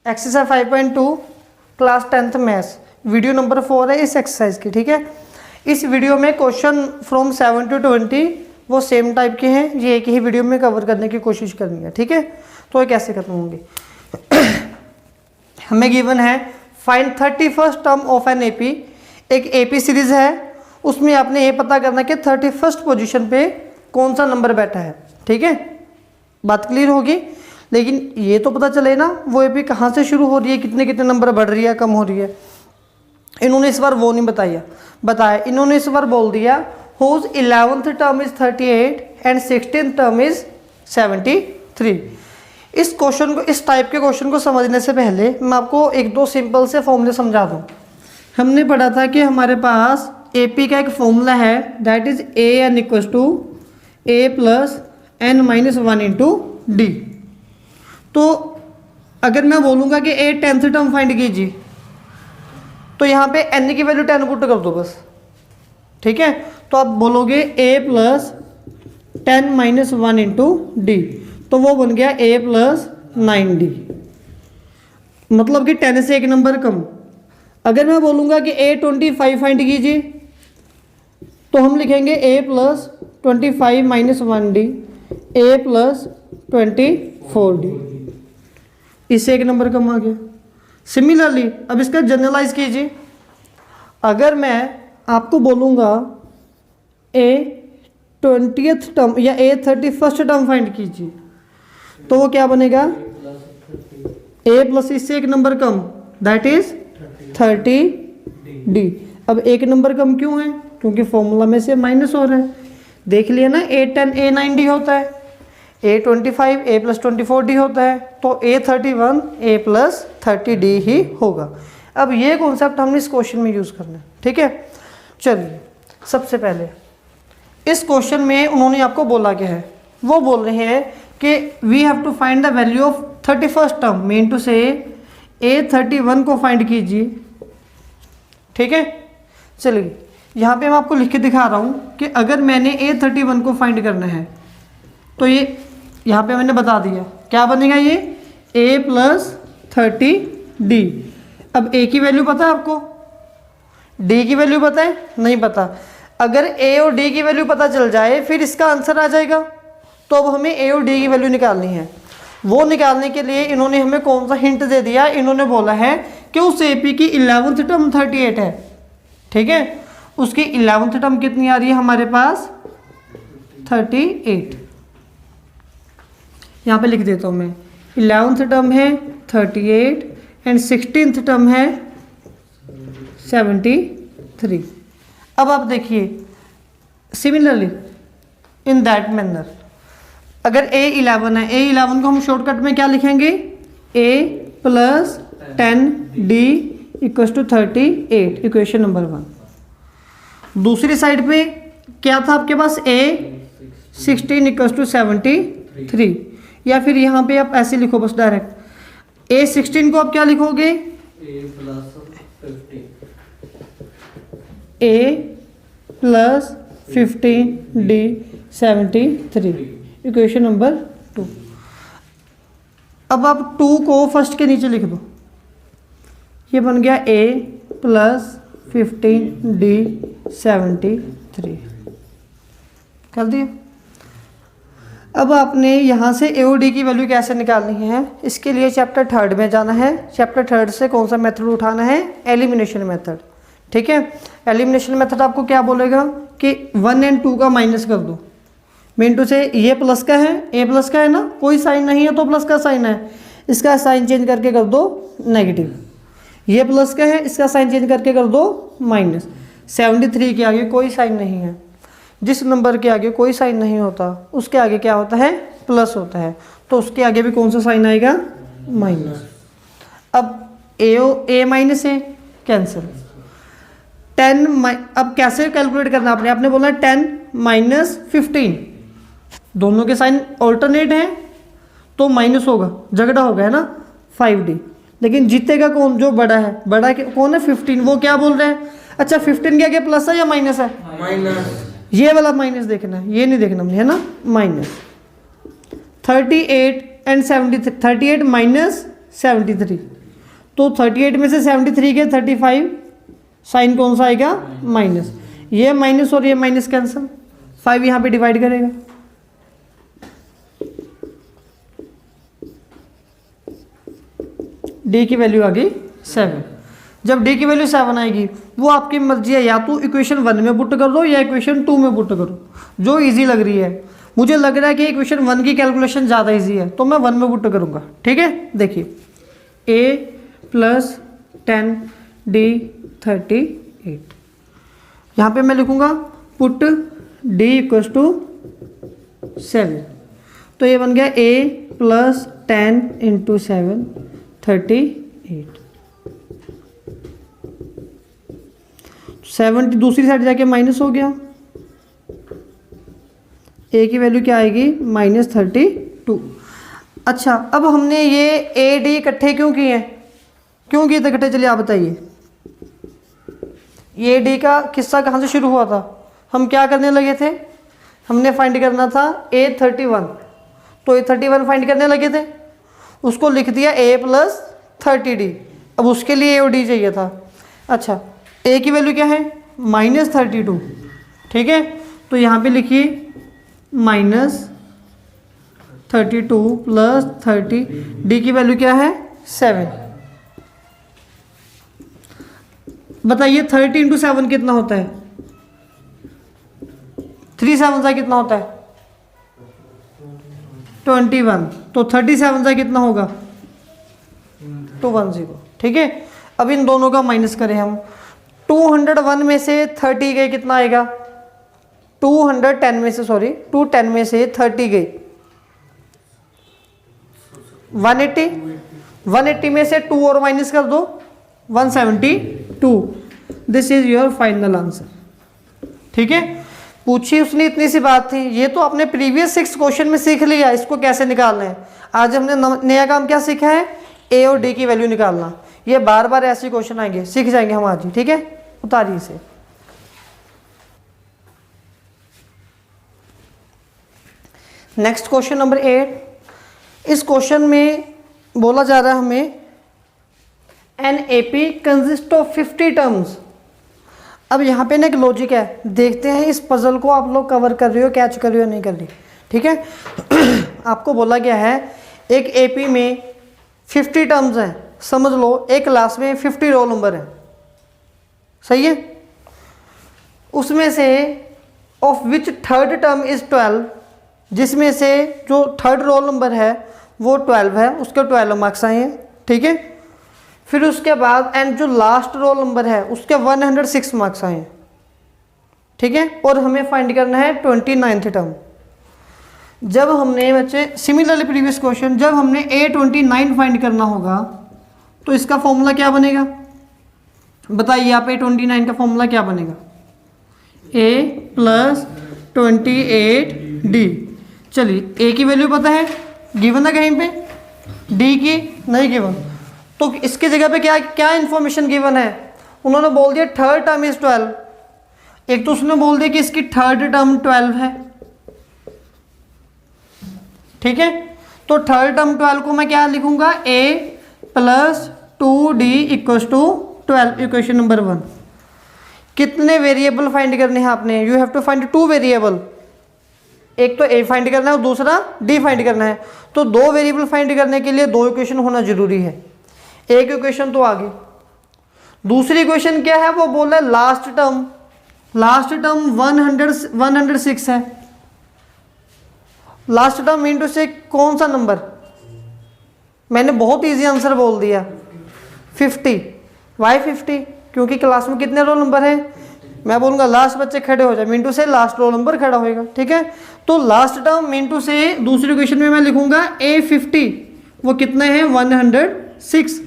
Exercise 5.2 class 10th maths video number 4 है इस exercise की। ठीक है, इस वीडियो में क्वेश्चन फ्रॉम 7 to 20 वो सेम टाइप के हैं, ये एक ही वीडियो में कवर करने की कोशिश करनी है। ठीक है, तो ये कैसे खत्म होंगे हमें गिवन है find 31st term of an AP. एक एपी सीरीज है, उसमें आपने ये पता करना कि 31st पोजीशन पे कौन सा नंबर बैठा है। ठीक है, बात क्लियर होगी। लेकिन ये तो पता चले ना वो एपी कहाँ से शुरू हो रही है, कितने कितने नंबर बढ़ रही है, कम हो रही है। इन्होंने इस बार वो नहीं बताया, इन्होंने इस बार बोल दिया whose 11th term is 38 and 16th term is 73। इस क्वेश्चन को, इस टाइप के क्वेश्चन को समझने से पहले मैं आपको एक दो सिंपल से फॉर्मूले समझा दूं। हमने पढ़ा था कि हमारे पास एपी का एक फॉर्मूला है, that is a n equals to a plus n minus 1 into d. तो अगर मैं बोलूँगा कि ए 10th टर्म फाइंड कीजिए, तो यहाँ पे एन की वैल्यू 10 पुट कर दो बस। ठीक है, तो आप बोलोगे ए प्लस 10 माइनस 1 इंटू डी, तो वो बन गया ए प्लस 9d, मतलब कि 10 से एक नंबर कम। अगर मैं बोलूँगा कि ए 25 फाइंड कीजिए, तो हम लिखेंगे ए प्लस 25 माइनस 1d, ए प्लस 24d, इससे एक नंबर कम आ गया। सिमिलरली अब इसका जनरलाइज कीजिए। अगर मैं आपको बोलूँगा ए 20th टर्म या ए 31st टर्म फाइंड कीजिए, तो वो क्या बनेगा ए प्लस इससे एक number come, that is 30d। अब एक नंबर कम क्यों है? क्योंकि फॉर्मूला में से माइनस हो रहा है। देख लिया ना, ए 10 ए 9d होता है, ए 25 ए प्लस 24d होता है, तो ए 31 ए प्लस 30d ही होगा। अब ये कॉन्सेप्ट हमने इस क्वेश्चन में यूज़ करना है। ठीक है, चलिए सबसे पहले इस क्वेश्चन में उन्होंने आपको बोला क्या है, वो बोल रहे हैं कि we have to find the value of 31st term, mean to से ए 31 को फाइंड कीजिए। ठीक है, चलिए यहाँ पे मैं आपको लिख के दिखा रहा हूँ कि अगर मैंने ए 31 को फाइंड करना है, तो ये यहाँ पे मैंने बता दिया क्या बनेगा, ये a प्लस 30d। अब a की वैल्यू पता है आपको, d की वैल्यू पता है? नहीं पता। अगर a और d की वैल्यू पता चल जाए फिर इसका आंसर आ जाएगा। तो अब हमें a और d की वैल्यू निकालनी है। वो निकालने के लिए इन्होंने हमें कौन सा हिंट दे दिया, इन्होंने बोला है कि उस AP की 11th टर्म 38 है। ठीक है, उसकी 11th टर्म कितनी आ रही है हमारे पास, 38। यहाँ पे लिख देता हूँ मैं, 11th टर्म है 38 एंड 16th टर्म है 73। अब आप देखिए सिमिलरली इन दैट मैनर, अगर A11 है, A11 को हम शॉर्टकट में क्या लिखेंगे, A plus 10d equals to 38, equation number 1। दूसरी साइड पे क्या था आपके पास, A 16 इक्वल्स टू 73, या फिर यहाँ पे आप ऐसे लिखो बस डायरेक्ट, A 16 को आप क्या लिखोगे, A plus 15d 73, equation number 2। अब आप 2 को फर्स्ट के नीचे लिख दो, ये बन गया A प्लस 15d 73, कर दिया। अब आपने यहाँ से ए और डी की वैल्यू कैसे निकालनी है, इसके लिए चैप्टर 3 में जाना है। चैप्टर 3 से कौन सा मेथड उठाना है, एलिमिनेशन मेथड। ठीक है, एलिमिनेशन मेथड आपको क्या बोलेगा कि 1 और 2 का माइनस कर दो, मीन टू से ये प्लस का है, ए प्लस का है ना, कोई साइन नहीं है तो प्लस का साइन है, इसका साइन चेंज करके कर दो नेगेटिव। ये प्लस का है, इसका साइन चेंज करके कर दो माइनस। 73 के आगे कोई साइन नहीं है, जिस नंबर के आगे कोई साइन नहीं होता उसके आगे क्या होता है, प्लस होता है, तो उसके आगे भी कौन सा साइन आएगा, माइनस। अब ए माइनस ए कैंसिल, 10 अब कैसे कैलकुलेट करना आपने बोला 10 माइनस 15, दोनों के साइन ऑल्टरनेट हैं तो माइनस होगा, झगड़ा होगा है ना, 5d। लेकिन जीतेगा कौन, जो बड़ा है, बड़ा कौन है 15, वो क्या बोल रहे हैं, अच्छा 15 के आगे प्लस है या माइनस है, माइनस, ये वाला माइनस देखना है, ये नहीं देखना है ना, माइनस। 38 and 73, 38 minus 73। तो 38 में से 73 के 35, साइन कौन सा आएगा? माइनस। ये माइनस और ये माइनस कैंसिल, 5 यहाँ पे डिवाइड करेगा। डी की वैल्यू आ गई 7। जब डी की वैल्यू 7 आएगी वो आपकी मर्जी है, या तो इक्वेशन 1 में पुट कर दो या इक्वेशन 2 में पुट करो, जो इजी लग रही है। मुझे लग रहा है कि इक्वेशन 1 की कैलकुलेशन ज़्यादा इजी है, तो मैं 1 में पुट करूँगा। ठीक है, देखिए a प्लस 10 d 38, यहाँ पे मैं लिखूँगा पुट d इक्वल्स टू 7। तो ये बन गया a प्लस 10 इंटू 7 38। 70 दूसरी साइड जाके माइनस हो गया, a की वैल्यू क्या आएगी? -32। अच्छा, अब हमने ये a d इकट्ठे क्यों किए हैं? क्यों किए थे इकट्ठे? चलिए आप बताइए। ये d का किस्सा कहाँ से शुरू हुआ था? हम क्या करने लगे थे? हमने फाइंड करना था a31, तो a31 फाइंड करने लगे थे, उसको लिख दिया a प्लस 30d। अब उसके लिए a और d चाहिए था। अच्छा, a की वैल्यू क्या है? -32। ठीक है, तो यहाँ पे लिखिए -32 प्लस 30, d की वैल्यू क्या है? 7। बताइए 30 इंटू 7 कितना होता है? 3 7 से कितना होता है? 21। तो 37 से कितना होगा? 210। ठीक है, अब इन दोनों का माइनस करें हम। 201 में से 30 गए, कितना आएगा? 210 में से 210 में से 30 गई 180। 180 में से 2 और माइनस कर दो, 172। This is your final answer. ठीक है, पूछी उसने इतनी सी बात थी, ये तो आपने प्रीवियस 6 क्वेश्चन में सीख लिया इसको कैसे निकालना है। आज हमने नया काम क्या सीखा है? ए और डी की वैल्यू निकालना। ये बार बार ऐसे क्वेश्चन आएंगे, सीख जाएंगे हम आज ही। ठीक है, उतारिए इसे। Next question number 8। इस क्वेश्चन में बोला जा रहा है हमें an AP consist of 50 terms. अब यहाँ पे ना एक लॉजिक है, देखते हैं इस पजल को आप लोग कवर कर रहे हो, कैच कर रहे हो नहीं कर रही। ठीक है, आपको बोला गया है एक एपी में 50 टर्म्स हैं, समझ लो एक क्लास में 50 रोल नंबर है, सही है। उसमें से of which third term is 12, जिसमें से जो थर्ड रोल नंबर है वो 12 है, उसके 12 मार्क्स आए हैं। ठीक है, फिर उसके बाद एंड जो लास्ट रोल नंबर है उसके 106 मार्क्स आए हैं। ठीक है, और हमें फाइंड करना है 29th टर्म। जब हमने बच्चे सिमिलरली प्रीवियस क्वेश्चन, जब हमने A29 फाइंड करना होगा तो इसका फॉर्मूला क्या बनेगा? बताइए आप, A29 का फॉर्मूला क्या बनेगा? A plus 28D। चलिए, A की वैल्यू पता है, गिवन है कहीं पे, D की नहीं गिवन, तो इसके जगह पे क्या क्या इंफॉर्मेशन गिवन है? उन्होंने बोल दिया थर्ड टर्म इज 12। एक तो उसने बोल दिया कि इसकी थर्ड टर्म 12 है। ठीक है, तो थर्ड टर्म 12 को मैं क्या लिखूंगा? a plus 2d equals to 12, equation number 1। कितने वेरिएबल फाइंड करने हैं आपने? You have to find 2 variable. एक तो a फाइंड करना है और दूसरा d फाइंड करना है। तो 2 वेरिएबल फाइंड करने के लिए 2 इक्वेशन होना जरूरी है। एक इक्वेशन तो आ गई, दूसरी इक्वेशन क्या है? वो बोल रहा है लास्ट टर्म 106 है। लास्ट टर्म इंटू से कौन सा नंबर? मैंने बहुत इजी आंसर बोल दिया, 50। वाई 50? क्योंकि क्लास में कितने रोल नंबर है? मैं बोलूँगा लास्ट बच्चे खड़े हो जाए, मिंटू से लास्ट रोल नंबर खड़ा होएगा। ठीक है, तो लास्ट टर्म मिंटू से दूसरी इक्वेशन में मैं लिखूंगा A50, वो कितने हैं? 106।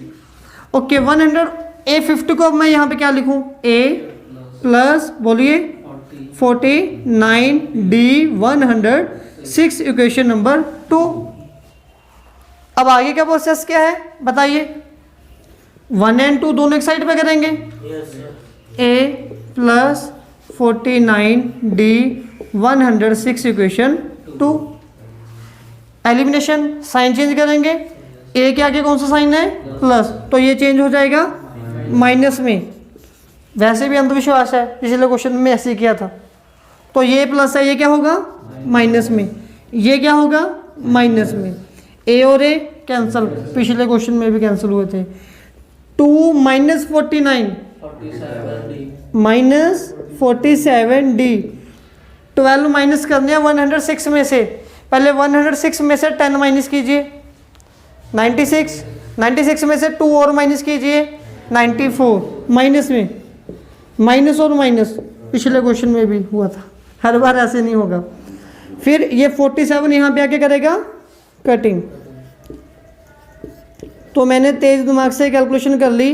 ओके, 100 A50 को अब मैं यहाँ पे क्या लिखूँ? A प्लस बोलिए 49D 106, इक्वेशन नंबर 2। अब आगे का प्रोसेस क्या है बताइए? 1 और 2 दोनों एक साइड पे करेंगे। A plus 49D 106 equation 2। Elimination, sign change करेंगे, ए के आगे कौन सा साइन है, प्लस, तो ये चेंज हो जाएगा माइनस में। वैसे भी अंधविश्वास है, पिछले क्वेश्चन में ऐसे ही किया था। तो ये प्लस है, ये क्या होगा माइनस में, ये क्या होगा माइनस में। ए और ए कैंसिल, पिछले क्वेश्चन में भी कैंसिल हुए थे। 2 माइनस 49 माइनस 47D। 12 माइनस करने हैं 106 में से, पहले 106 में से 10 माइनस कीजिए 96, 96 में से 2 और माइनस कीजिए 94, माइनस में माइनस और माइनस, पिछले क्वेश्चन में भी हुआ था, हर बार ऐसे नहीं होगा। फिर ये 47 यहाँ पे आके करेगा कटिंग। तो मैंने तेज दिमाग से कैलकुलेशन कर ली,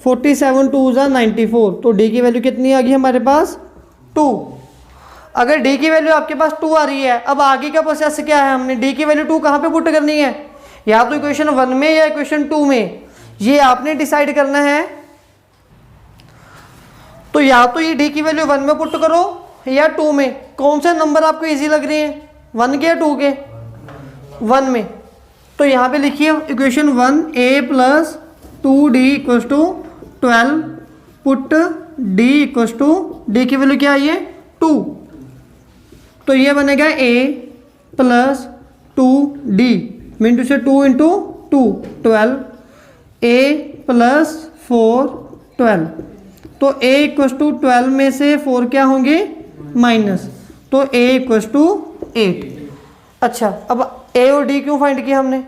47 2 ज़ा 94, तो डी की वैल्यू कितनी आ गई हमारे पास 2। अगर डी की वैल्यू आपके पास 2 आ रही है, अब आगे का प्रोसेस क्या है, हमने डी की वैल्यू 2 कहाँ पे पुट करनी है, या तो इक्वेशन 1 में या इक्वेशन 2 में, ये आपने डिसाइड करना है। तो या तो ये डी की वैल्यू 1 में पुट करो या 2 में, कौन से नंबर आपको इजी लग रहे हैं, 1 के या 2 के, 1 में। तो यहाँ पे लिखिए equation 1, a plus 2d equals to 12, put d equals to, d की वैल्यू क्या आई है 2, तो ये बनेगा a प्लस 2d, मीन से 2 इंटू 2 12, a प्लस 4 12, तो a इक्वल्स टू 12 में से 4 क्या होंगे माइनस, तो a इक्वल्स टू 8। अच्छा, अब a और d क्यों फाइंड किया हमने,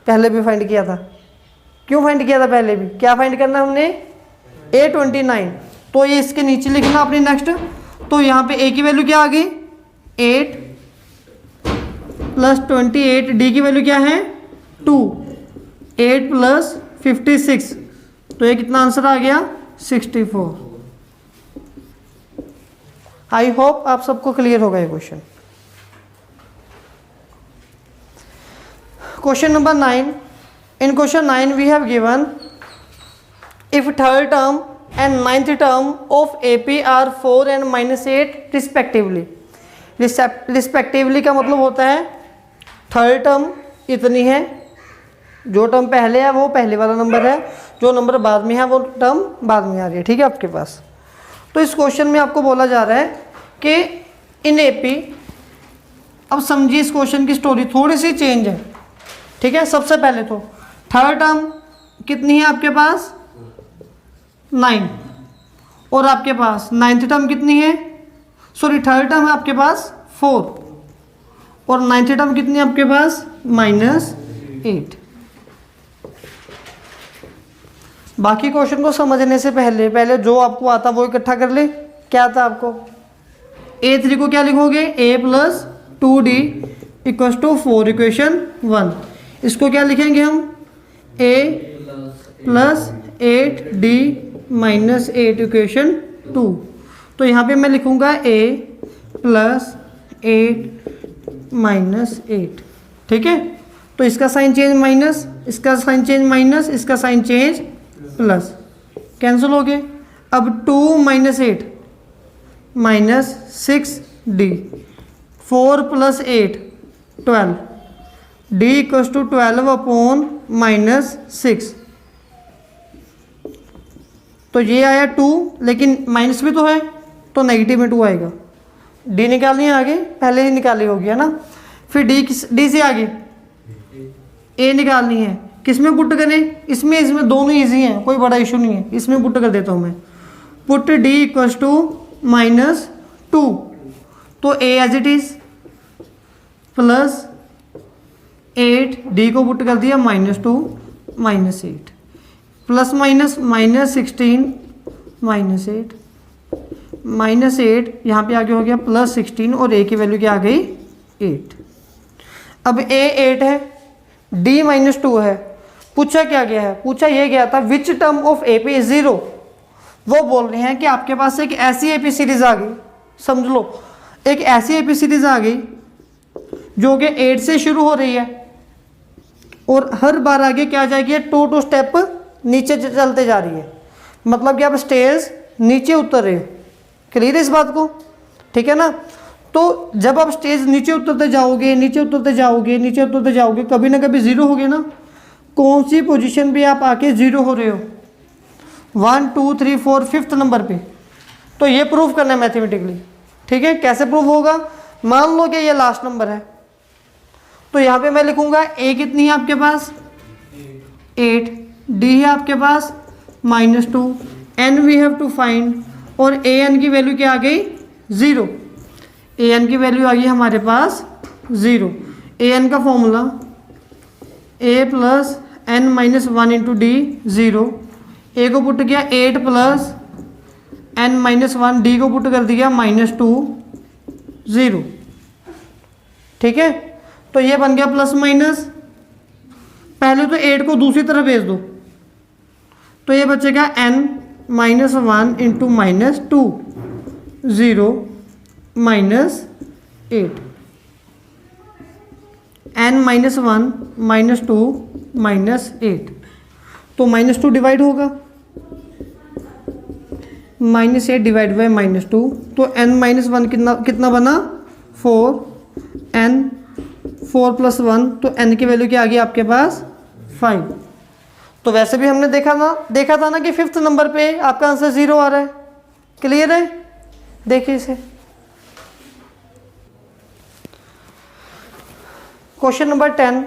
पहले भी फाइंड किया था, क्यों फाइंड किया था पहले भी, क्या फाइंड करना हमने a29, तो ये इसके नीचे लिखना अपनी नेक्स्ट। तो यहाँ पे a की वैल्यू क्या आ गई 8 प्लस 28, डी की वैल्यू क्या है 2, 8 प्लस 56, तो ये कितना आंसर आ गया 64। आई होप आप सबको क्लियर होगा ये question. Question number 9. In question 9 we have given if third term and ninth term of AP are 4 and -8 respectively. Respectively का मतलब होता है थर्ड टर्म इतनी है, जो टर्म पहले है वो पहले वाला नंबर है, जो नंबर बाद में है वो टर्म बाद में आ रही है, ठीक है आपके पास। तो इस क्वेश्चन में आपको बोला जा रहा है कि इन AP, अब समझिए इस क्वेश्चन की स्टोरी थोड़ी सी चेंज है, ठीक है। सबसे पहले तो थर्ड टर्म कितनी है आपके पास 9, और आपके पास नाइन्थ टर्म कितनी है, सॉरी थर्ड टर्म है आपके पास 4, और नाइन्थ टर्म कितनी है आपके पास -8। बाकी क्वेश्चन को समझने से पहले जो आपको आता वो इकट्ठा कर ले। क्या आता आपको, A3 को क्या लिखोगे a plus 2d equals to 4 equation 1, इसको क्या लिखेंगे हम a plus 8d minus 8 equation 2। तो यहाँ पे मैं लिखूँगा a प्लस 8 माइनस 8, ठीक है। तो इसका साइन चेंज माइनस, इसका साइन चेंज माइनस, इसका साइन चेंज प्लस, कैंसिल हो गए। अब 2 minus 8 minus 6d, 4 plus 8 12, d equals to 12 upon minus 6, तो ये आया 2, लेकिन माइनस भी तो है तो नेगेटिव में 2 आएगा। d निकालनी है आगे, पहले ही निकाली होगी है ना। फिर d से आगे a निकालनी है, किस में पुट करें, इसमें दोनों ईजी हैं, कोई बड़ा इशू नहीं है, इसमें पुट कर देता हूँ मैं। पुट d इक्वल्स टू -2, तो a as it is plus 8, d को पुट कर दिया -2 -8, प्लस माइनस -16 -8 -8, यहाँ पे आगे हो गया +16, और a की वैल्यू क्या आ गई 8। अब a 8 है, d -2 है, पूछा क्या गया है, पूछा ये गया था which term of AP is 0। वो बोल रहे हैं कि आपके पास एक ऐसी AP सीरीज आ गई, समझ लो एक ऐसी AP सीरीज आ गई जो कि 8 से शुरू हो रही है, और हर बार आगे क्या जाएगी 2 स्टेप नीचे चलते जा रही है, मतलब कि आप स्टेज नीचे उतर रहे हो। क्लियर है इस बात को, ठीक है ना। तो जब आप स्टेज नीचे उतरते जाओगे, नीचे उतरते जाओगे, नीचे उतरते जाओगे, कभी ना कभी 0 होगे ना, कौन सी पोजीशन पे आप आके 0 हो रहे हो, 1 2 3 4 5th नंबर पे। तो ये प्रूफ करना है मैथमेटिकली, ठीक है। कैसे प्रूफ होगा, मान लो कि ये लास्ट नंबर है, तो यहाँ पे मैं लिखूंगा a कितनी है आपके पास 8, d है आपके पास -2, n we have to find, और a n की वैल्यू क्या आ गई 0, a n की वैल्यू आ गई हमारे पास 0। a n का formula a plus n minus 1 into d 0, a को पुट किया 8 प्लस n माइनस 1, डी को पुट कर दिया -2 0, ठीक है। तो ये बन गया प्लस माइनस, पहले तो 8 को दूसरी तरफ भेज दो, तो ये बचेगा n minus 1 into -2 0 -8, n minus 1 -2 -8, तो -2 डिवाइड होगा, -8 डिवाइड बाई -2, तो n माइनस 1 कितना बना 4, n 4 प्लस 1, तो n की वैल्यू क्या आ गई आपके पास 5। तो वैसे भी हमने देखा था ना कि 5th नंबर पे आपका आंसर 0 आ रहा है। क्लियर है, देखिए इसे। Question number 10,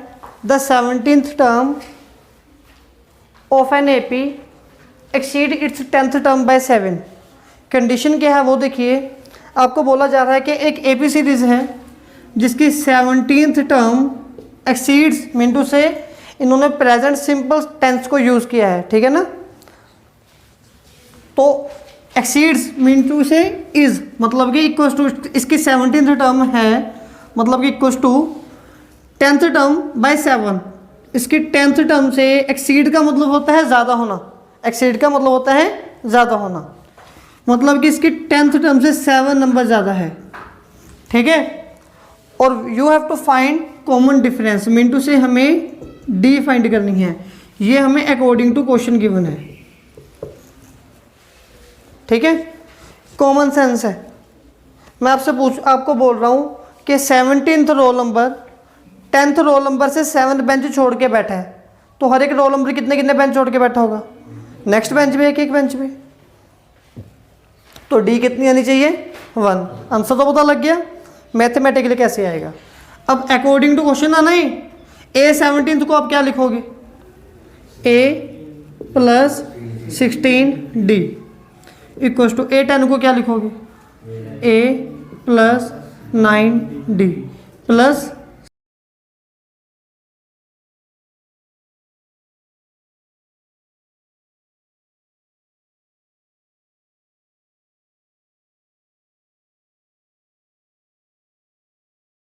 the 17th term of an AP exceed it's 10th term by 7। Condition क्या है वो देखिए, आपको बोला जा रहा है कि एक एपी सीरीज है जिसकी 17th टर्म एक्सीड्स मिनटू से इन्होंने प्रेजेंट सिंपल टेंस को यूज़ किया है, ठीक है ना। तो एक्सीड्स मिनटू से इज मतलब कि इक्वल टू, इसकी 17th टर्म है मतलब कि equal to 10th term by 7। इसकी 10th टर्म से एक्सीड का मतलब होता है ज़्यादा होना, एक्सीड का मतलब होता है ज़्यादा होना, मतलब कि इसकी 10th टर्म से 7 नंबर ज़्यादा है, ठीक है। और you have to find common difference, मिनटू से हमें डी फाइंड करनी है, ये हमें अकॉर्डिंग टू क्वेश्चन गिवन है, ठीक है। कॉमन सेंस है, मैं आपको बोल रहा हूँ कि 17th roll number 10th roll number से 7th बेंच छोड़ के बैठा है, तो हर एक रोल नंबर कितने कितने बेंच छोड़ के बैठा होगा, नेक्स्ट बेंच पे एक बेंच पे, तो डी कितनी आनी चाहिए 1। आंसर तो पता लग गया, मैथमेटिकली कैसे आएगा। अब अकॉर्डिंग टू क्वेश्चन आना ही, ए 17th को आप क्या लिखोगे, a plus 16d equal to A 10 को क्या लिखोगे, a प्लस 9d प्लस